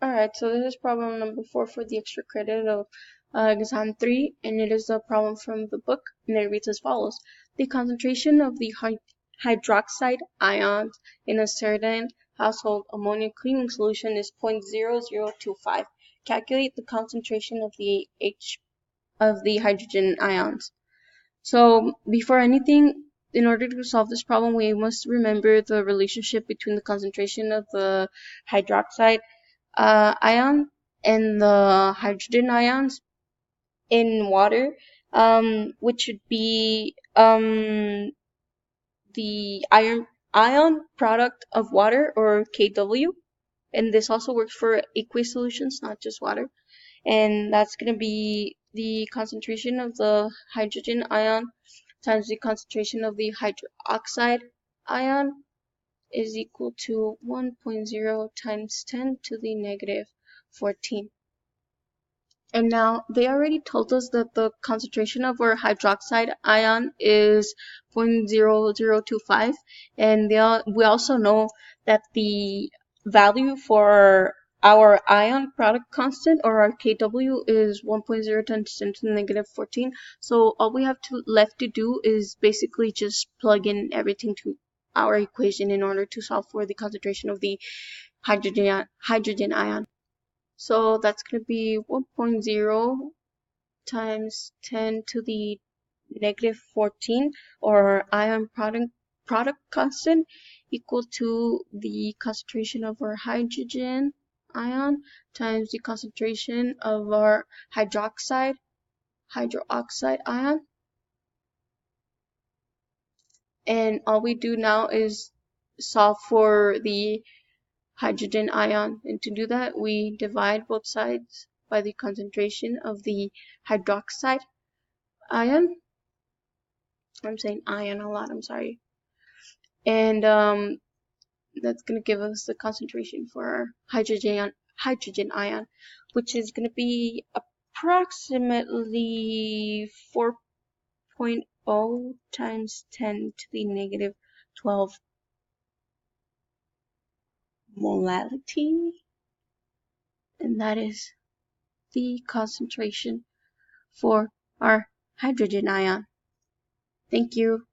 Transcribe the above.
Alright, so this is problem number 4 for the extra credit of exam 3, and it is a problem from the book, and it reads as follows. The concentration of the hydroxide ions in a certain household ammonia cleaning solution is 0.0025. Calculate the concentration of the hydrogen ions. So before anything, in order to solve this problem, we must remember the relationship between the concentration of the hydroxide ion and the hydrogen ions in water, which would be the ion product of water, or Kw. And this also works for aqueous solutions, not just water. And that's going to be the concentration of the hydrogen ion times the concentration of the hydroxide ion is equal to 1.0 times 10 to the negative 14. And now they already told us that the concentration of our hydroxide ion is 0.0025, and we also know that the value for our ion product constant, or our Kw, is 1.0 times 10 to the negative 14. So all we have left to do is basically just plug in everything to our equation in order to solve for the concentration of the hydrogen ion. So that's going to be 1.0 times 10 to the negative 14, or ion product constant, equal to the concentration of our hydrogen ion times the concentration of our hydroxide ion. And all we do now is solve for the hydrogen ion, and to do that we divide both sides by the concentration of the hydroxide ion. I'm saying ion a lot, I'm sorry. And that's going to give us the concentration for our hydrogen ion, which is going to be approximately 4.0 times 10 to the negative 12 molality, and that is the concentration for our hydrogen ion. Thank you.